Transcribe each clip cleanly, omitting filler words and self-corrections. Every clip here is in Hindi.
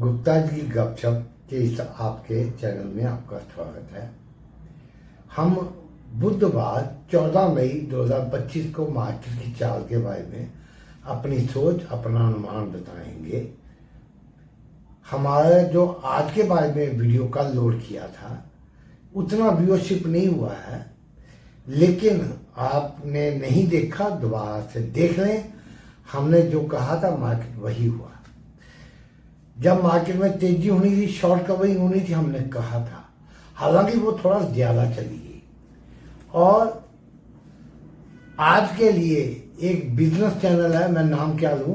गुप्ता जी गपशप के इस आपके चैनल में आपका स्वागत है। हम बुधवार 14 मई 2025 को मार्केट की चाल के बारे में अपनी सोच अपना अनुमान बताएंगे। हमारा जो आज के बारे में वीडियो का लोड किया था उतना व्यूअरशिप नहीं हुआ है, लेकिन आपने नहीं देखा दोबारा से देख लें। हमने जो कहा था मार्केट वही हुआ। जब मार्केट में तेजी होनी थी, शॉर्ट कवरिंग होनी थी, हमने कहा था, हालांकि वो थोड़ा ज्यादा चली गई। और आज के लिए एक बिजनेस चैनल है, मैं नाम क्या लूं,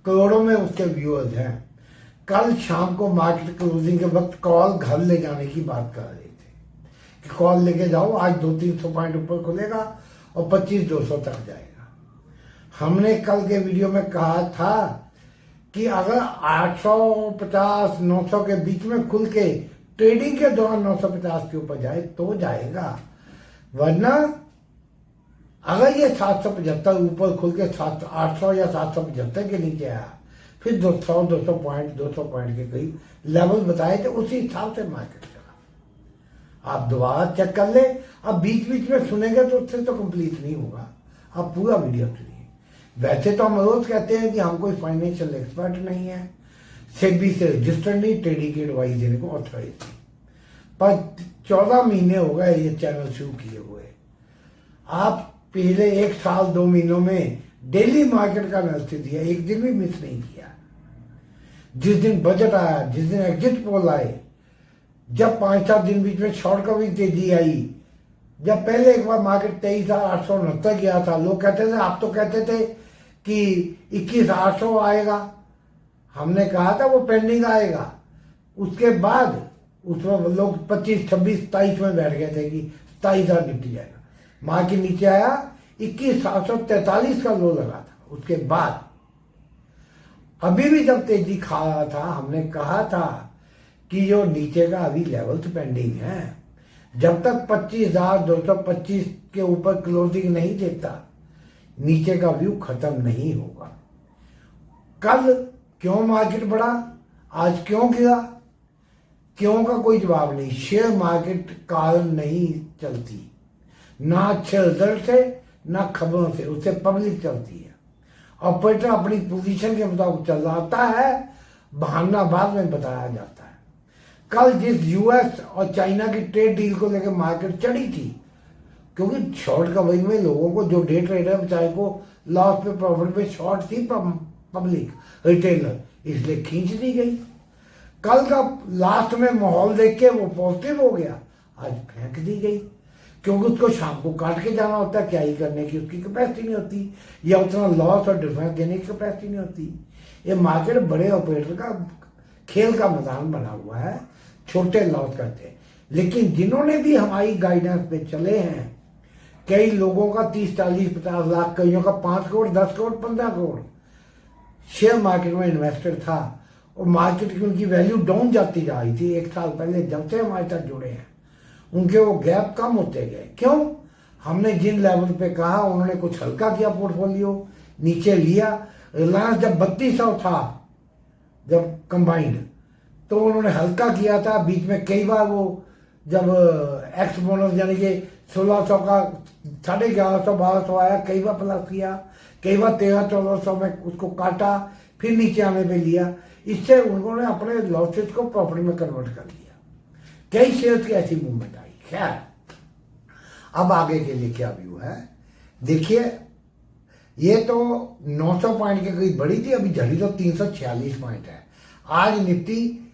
करोड़ों में उसके व्यूअर्स हैं। कल शाम को मार्केट क्लोजिंग के वक्त कॉल घर ले जाने की बात कर रहे थे कि कॉल लेके जाओ, आज 200-300 पॉइंट ऊपर खुलेगा और 25-200 तक जाएगा। हमने कल के वीडियो में कहा था कि अगर 850-900 के बीच में खुल के ट्रेडिंग के दौरान 950 के ऊपर जाए तो जाएगा, वरना अगर ये 775 ऊपर खुल के 800 या 775 के नीचे आया, फिर 200 पॉइंट के करीब लेवल बताए थे, उसी हिसाब से मार्केट चला। आप दोबारा चेक कर ले। अब बीच बीच में सुनेंगे तो उससे तो कंप्लीट नहीं होगा, आप पूरा वीडियो सुनिए। वैसे तो हम रोज कहते हैं कि हम कोई फाइनेंशियल एक्सपर्ट नहीं है, सेबी से रजिस्टर्ड नहीं, ट्रेडिंग की एडवाइस देने को ऑथराइज थी, पर 14 महीने हो गए ये चैनल शुरू किए हुए। आप पिछले 1 साल 2 महीनों में डेली मार्केट का एनालिसिस दिया, एक दिन भी मिस नहीं किया। जिस दिन बजट आया, जिस दिन एग्जिट पोल आए, जब 5-7 दिन बीच में शॉर्ट कवरिंग तेजी आई, जब पहले एक बार मार्केट 23,869 गया था, लोग कहते थे, आप तो कहते थे कि 21,800 आएगा, हमने कहा था वो पेंडिंग आएगा। उसके बाद उसमें लोग 25, 26, 27 में बैठ गए थे कि 27,000 निपट जाएगा। मार्केट नीचे आया, 21,743 का लो लगा था। उसके बाद अभी भी जब तेजी खा रहा था, हमने कहा था कि जो नीचे का अभी लेवल तो पेंडिंग है, जब तक 25,225 के ऊपर क्लोजिंग नहीं देता, नीचे का व्यू खत्म नहीं होगा। कल क्यों मार्केट बढ़ा, आज क्यों गिरा, क्यों का कोई जवाब नहीं। शेयर मार्केट कारण नहीं चलती, ना अच्छे रिजल्ट से ना खबरों से, उससे पब्लिक चलती है। ऑपरेटर अपनी पोजीशन के मुताबिक चल रहा है, बहाना बाद में बताया जाता है। कल जिस यूएस और चाइना की ट्रेड डील को लेकर मार्केट चढ़ी थी, क्योंकि शॉर्ट कवरिंग में लोगों को, जो डे ट्रेडर बेचारे को लॉस पे प्रॉफिट पे शॉर्ट थी पब्लिक रिटेलर, इसलिए खींच दी गई। कल का लास्ट में माहौल देख के वो पॉजिटिव हो गया, आज फेंक दी गई, क्योंकि उसको शाम को काट के जाना होता है, क्या ही करने की उसकी कैपेसिटी नहीं होती, या उतना लॉस और डिफरेंस देने की कैपेसिटी नहीं होती। ये मार्केट बड़े ऑपरेटर का खेल का मैदान बना हुआ है, छोटे लॉस करते हैं। लेकिन जिन्होंने भी हमारी गाइडेंस पे चले हैं, कई लोगों का 30, 40, 50 लाख, कईयों का 5 करोड़, 10 करोड़, 15 करोड़ शेयर मार्केट में इन्वेस्टेड था, और मार्केट की उनकी वैल्यू डाउन जाती जा रही थी 1 साल पहले, जब से हमारे साथ जुड़े हैं उनके वो गैप कम होते गए। क्यों? हमने जिन लेवल पे कहा, उन्होंने कुछ हल्का किया, पोर्टफोलियो नीचे लिया। रिलायंस जब 3200 था, जब कंबाइंड, तो उन्होंने हल्का किया था। बीच में कई बार वो जब एक्स बोनस यानी कि 1600 का 1150, 1200 आया, कई बार प्लस किया, कई बार 1300-1400 में उसको काटा, फिर नीचे आने पे लिया। इससे उन्होंने अपने लॉसेस को प्रॉफिट में कन्वर्ट कर दिया। कई शेयर्स की ऐसी मूवमेंट आई। खैर, अब आगे के लिए क्या व्यू है देखिए। ये तो 900 पॉइंट के करीब बढ़ी थी, अभी झड़ी तो 346 पॉइंट है। आज निफ्टी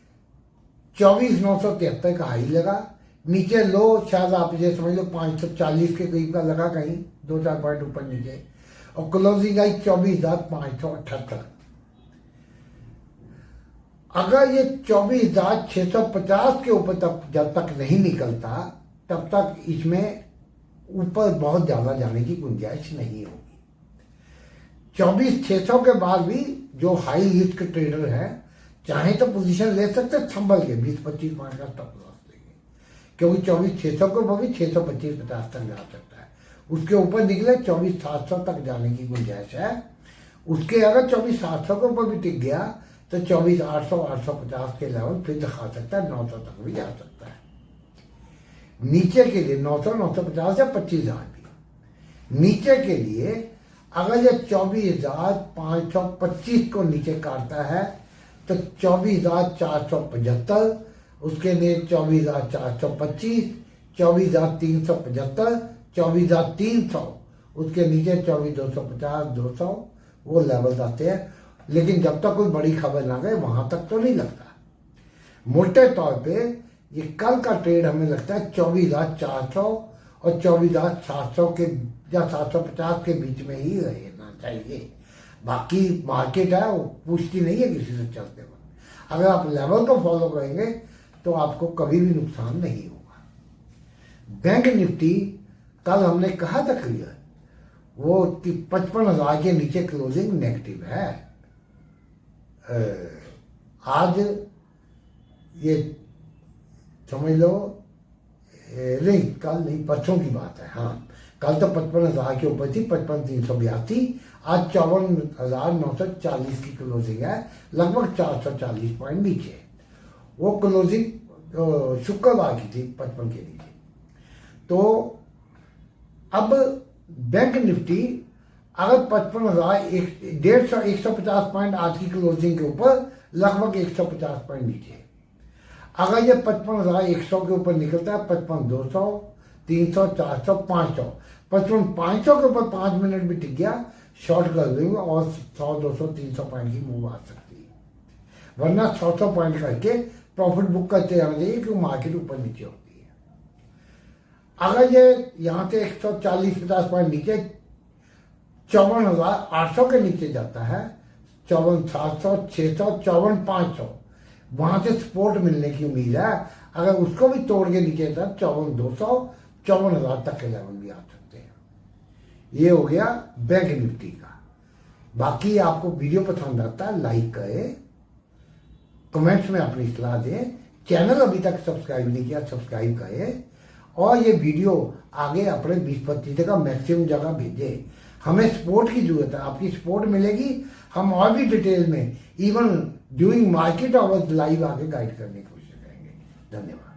24,973 का हाई लगा, नीचे लो शायद आप ये समझ लो 540 के करीब का लगा, कहीं 2-4 पॉइंट ऊपर नीचे, और क्लोजिंग आई 24,578। अगर ये 24,650 के ऊपर तक जब तक नहीं निकलता, तब तक इसमें ऊपर बहुत ज्यादा जाने की गुंजाइश नहीं होगी। 24,600 के बाद भी जो हाई रिस्क ट्रेडर है, चाहे तो पोजीशन ले सकते, संभल के 20-25 पॉइंट का स्टॉप लॉस देंगे, क्योंकि 24,600 को वो भी 625-50 तक जा सकता है। उसके ऊपर निकले 24,700 तक जाने की गुंजाइश है। उसके अगर 24,700 के ऊपर भी टिक गया तो 24,800 850 के लेवल फिर दिखा सकता है, 900 तक भी जा सकता है। नीचे के लिए 900 950 या 25,000 भी। नीचे के लिए अगर ये 24,525 को नीचे काटता है तो 24,475, उसके लिए 24,425, 24,375, 24,300, उसके नीचे 24,250 200, वो लेवल आते हैं। लेकिन जब तक कोई बड़ी खबर ना गए वहां तक तो नहीं लगता। मोटे तौर पे ये कल का ट्रेड हमें लगता है 24,400 और 24,700 के या 750 के बीच में ही रहना चाहिए। बाकी मार्केट है वो पूछती नहीं है किसी से चलते वक्त। अगर आप लेवल को फॉलो करेंगे तो आपको कभी भी नुकसान नहीं होगा। बैंक निफ्टी कल हमने कहा था क्लियर वो कि 55,000 के नीचे क्लोजिंग नेगेटिव है। आज ये समझ लो, नहीं कल नहीं परसों की बात है, हाँ कल तो 55,000 के ऊपर थी, 55,382। आज 54,940 की क्लोजिंग है, लगभग 440 पॉइंट नीचे। वो क्लोजिंग शुक्रवार की थी 55 के नीचे। तो अब बैंक निफ्टी अगर 55,150 150 पॉइंट आज की क्लोजिंग के ऊपर, लगभग 150 पॉइंट नीचे। अगर ये 55,100 के ऊपर निकलता है, 55,200 300 400 500, 55,500 के ऊपर 5 मिनट भी टिक गया, शॉर्ट कर देंगे और 100 200 300 पॉइंट की मूव आ सकती है। वरना 100 पॉइंट करके प्रॉफिट बुक करते रहना चाहिए क्योंकि मार्केट ऊपर नीचे होती है। अगर ये यहां से 140-50 पॉइंट नीचे 54,800 के नीचे जाता है, 54,700 600 54,500, वहां से सपोर्ट मिलने की उम्मीद है। अगर उसको भी तोड़ के नीचे था 54,200 54,000 तक के लेवल भी आ सकते हैं। ये हो गया बैंक निफ्टी का। बाकी आपको वीडियो पसंद आता है लाइक करें, कमेंट्स में अपनी सलाह दें, चैनल अभी तक सब्सक्राइब नहीं किया सब्सक्राइब करें, और ये वीडियो आगे अपने 20-25 जगह मैक्सिमम जगह भेजें। हमें सपोर्ट की जरूरत है, आपकी सपोर्ट मिलेगी हम और भी डिटेल में even during market hours live आगे गाइड करने की कोशिश करेंगे। धन्यवाद।